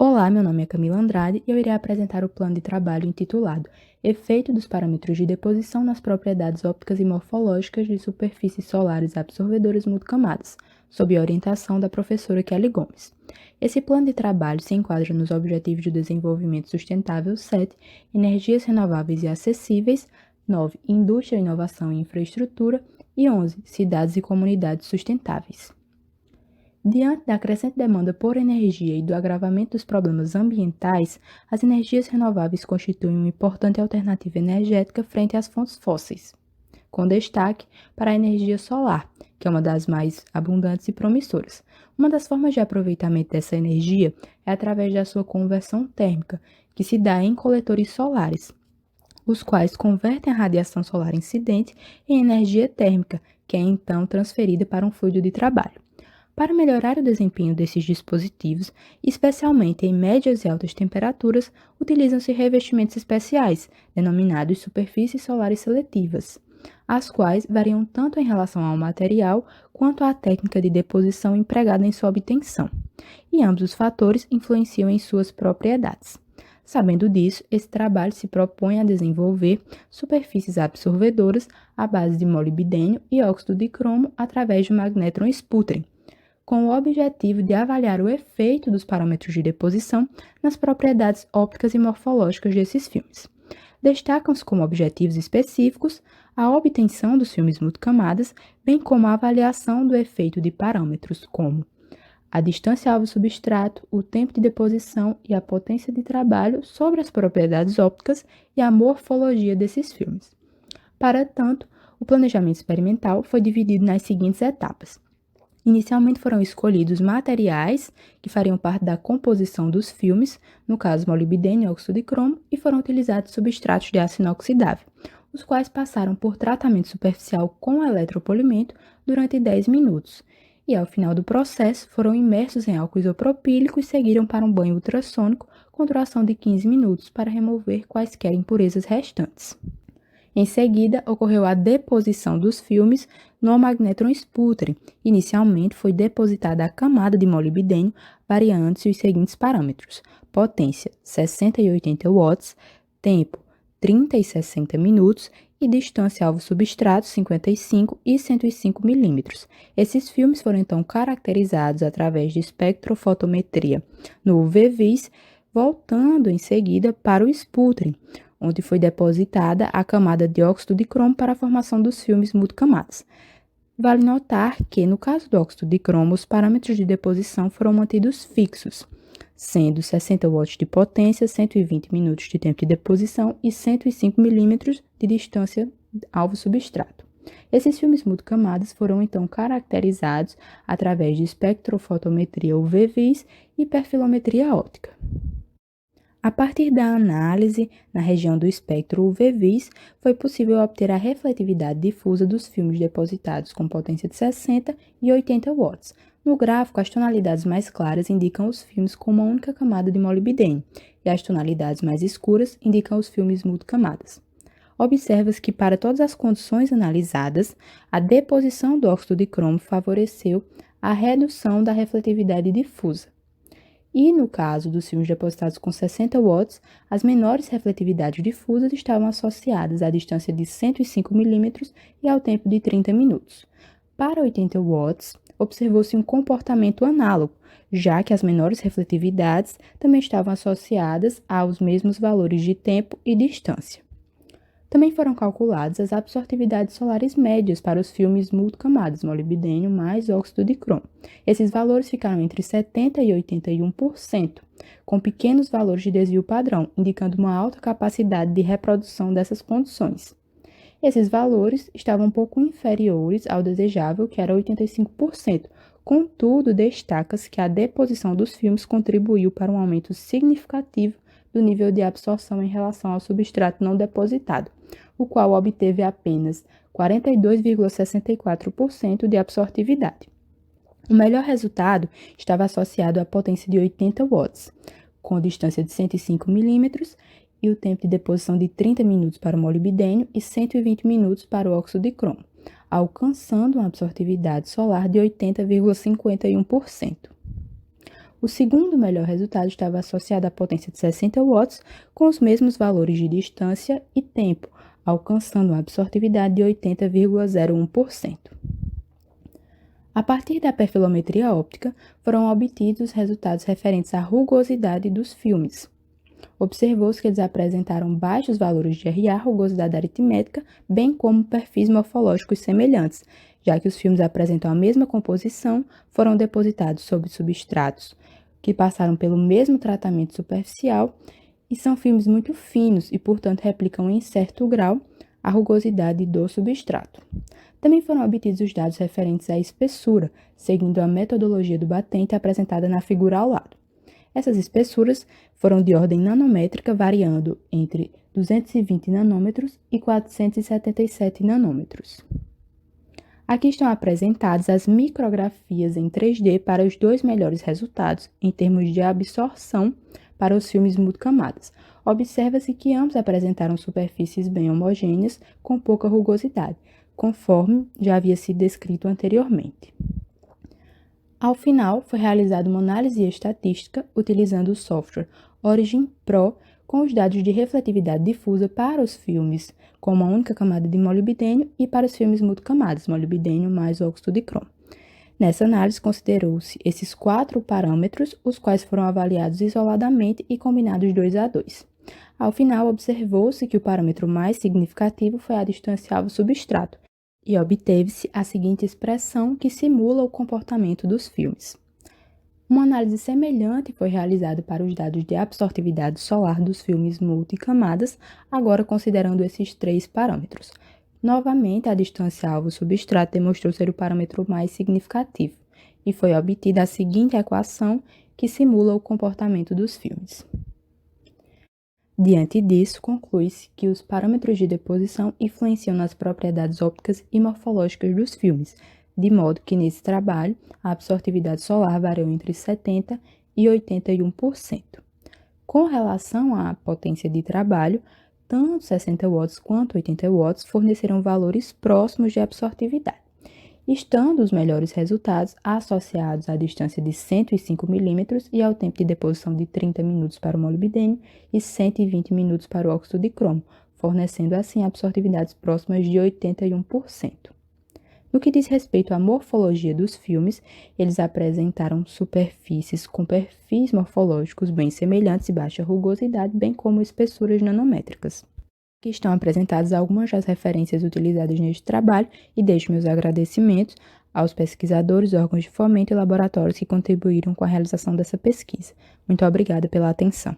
Olá, meu nome é Camila Andrade e eu irei apresentar o plano de trabalho intitulado Efeito dos parâmetros de deposição nas propriedades ópticas e morfológicas de superfícies solares absorvedoras multicamadas, sob a orientação da professora Kelly Gomes. Esse plano de trabalho se enquadra nos Objetivos de Desenvolvimento Sustentável 7, Energias Renováveis e Acessíveis, 9, Indústria, Inovação e Infraestrutura e 11, Cidades e Comunidades Sustentáveis. Diante da crescente demanda por energia e do agravamento dos problemas ambientais, as energias renováveis constituem uma importante alternativa energética frente às fontes fósseis, com destaque para a energia solar, que é uma das mais abundantes e promissoras. Uma das formas de aproveitamento dessa energia é através da sua conversão térmica, que se dá em coletores solares, os quais convertem a radiação solar incidente em energia térmica, que é então transferida para um fluido de trabalho. Para melhorar o desempenho desses dispositivos, especialmente em médias e altas temperaturas, utilizam-se revestimentos especiais, denominados superfícies solares seletivas, as quais variam tanto em relação ao material quanto à técnica de deposição empregada em sua obtenção, e ambos os fatores influenciam em suas propriedades. Sabendo disso, esse trabalho se propõe a desenvolver superfícies absorvedoras à base de molibdênio e óxido de cromo através do magnetron sputtering, com o objetivo de avaliar o efeito dos parâmetros de deposição nas propriedades ópticas e morfológicas desses filmes. Destacam-se como objetivos específicos a obtenção dos filmes multicamadas, bem como a avaliação do efeito de parâmetros como a distância alvo-substrato, o tempo de deposição e a potência de trabalho sobre as propriedades ópticas e a morfologia desses filmes. Para tanto, o planejamento experimental foi dividido nas seguintes etapas. Inicialmente foram escolhidos materiais que fariam parte da composição dos filmes, no caso molibdênio e óxido de cromo, e foram utilizados substratos de aço inoxidável, os quais passaram por tratamento superficial com eletropolimento durante 10 minutos, e ao final do processo foram imersos em álcool isopropílico e seguiram para um banho ultrassônico com duração de 15 minutos para remover quaisquer impurezas restantes. Em seguida, ocorreu a deposição dos filmes no magnetron sputtering. Inicialmente, foi depositada a camada de molibdênio, variando-se os seguintes parâmetros: potência 60 e 80 watts, tempo 30 e 60 minutos e distância alvo-substrato 55 e 105 milímetros. Esses filmes foram então caracterizados através de espectrofotometria no UV-Vis, voltando em seguida para o sputtering, onde foi depositada a camada de óxido de cromo para a formação dos filmes multicamadas. Vale notar que, no caso do óxido de cromo, os parâmetros de deposição foram mantidos fixos, sendo 60 watts de potência, 120 minutos de tempo de deposição e 105 milímetros de distância alvo-substrato. Esses filmes multicamadas foram então caracterizados através de espectrofotometria UV-Vis e perfilometria óptica. A partir da análise na região do espectro UV-Vis, foi possível obter a refletividade difusa dos filmes depositados com potência de 60 e 80 watts. No gráfico, as tonalidades mais claras indicam os filmes com uma única camada de molibdênio, e as tonalidades mais escuras indicam os filmes multicamadas. Observa-se que, para todas as condições analisadas, a deposição do óxido de cromo favoreceu a redução da refletividade difusa. E, no caso dos filmes depositados com 60 watts, as menores refletividades difusas estavam associadas à distância de 105 milímetros e ao tempo de 30 minutos. Para 80 watts, observou-se um comportamento análogo, já que as menores refletividades também estavam associadas aos mesmos valores de tempo e distância. Também foram calculadas as absortividades solares médias para os filmes multicamadas, molibdênio mais óxido de cromo. Esses valores ficaram entre 70% e 81%, com pequenos valores de desvio padrão, indicando uma alta capacidade de reprodução dessas condições. Esses valores estavam um pouco inferiores ao desejável, que era 85%. Contudo, destaca-se que a deposição dos filmes contribuiu para um aumento significativo do nível de absorção em relação ao substrato não depositado, o qual obteve apenas 42,64% de absortividade. O melhor resultado estava associado à potência de 80 watts, com distância de 105 milímetros e o tempo de deposição de 30 minutos para o molibdênio e 120 minutos para o óxido de cromo, alcançando uma absortividade solar de 80,51%. O segundo melhor resultado estava associado à potência de 60 watts, com os mesmos valores de distância e tempo, alcançando uma absortividade de 80,01%. A partir da perfilometria óptica, foram obtidos resultados referentes à rugosidade dos filmes. Observou-se que eles apresentaram baixos valores de RA, rugosidade aritmética, bem como perfis morfológicos semelhantes, já que os filmes apresentam a mesma composição, foram depositados sobre substratos que passaram pelo mesmo tratamento superficial e são filmes muito finos e, portanto, replicam em certo grau a rugosidade do substrato. Também foram obtidos os dados referentes à espessura, seguindo a metodologia do batente apresentada na figura ao lado. Essas espessuras foram de ordem nanométrica, variando entre 220 nanômetros e 477 nanômetros. Aqui estão apresentadas as micrografias em 3D para os dois melhores resultados em termos de absorção para os filmes multicamadas. Observa-se que ambos apresentaram superfícies bem homogêneas com pouca rugosidade, conforme já havia sido descrito anteriormente. Ao final, foi realizada uma análise estatística utilizando o software Origin Pro com os dados de refletividade difusa para os filmes com uma única camada de molibdênio e para os filmes multicamadas, molibdênio mais óxido de cromo. Nessa análise, considerou-se esses 4 parâmetros, os quais foram avaliados isoladamente e combinados 2 a 2. Ao final, observou-se que o parâmetro mais significativo foi a distância alvo-substrato, e obteve-se a seguinte expressão que simula o comportamento dos filmes. Uma análise semelhante foi realizada para os dados de absortividade solar dos filmes multicamadas, agora considerando esses 3 parâmetros. Novamente, a distância alvo-substrato demonstrou ser o parâmetro mais significativo, e foi obtida a seguinte equação que simula o comportamento dos filmes. Diante disso, conclui-se que os parâmetros de deposição influenciam nas propriedades ópticas e morfológicas dos filmes, de modo que, nesse trabalho, a absortividade solar variou entre 70% e 81%. Com relação à potência de trabalho, tanto 60 watts quanto 80 watts forneceram valores próximos de absortividade, estando os melhores resultados associados à distância de 105 mm e ao tempo de deposição de 30 minutos para o molibdênio e 120 minutos para o óxido de cromo, fornecendo assim absortividades próximas de 81%. No que diz respeito à morfologia dos filmes, eles apresentaram superfícies com perfis morfológicos bem semelhantes e baixa rugosidade, bem como espessuras nanométricas. Aqui estão apresentadas algumas das referências utilizadas neste trabalho e deixo meus agradecimentos aos pesquisadores, órgãos de fomento e laboratórios que contribuíram com a realização dessa pesquisa. Muito obrigada pela atenção.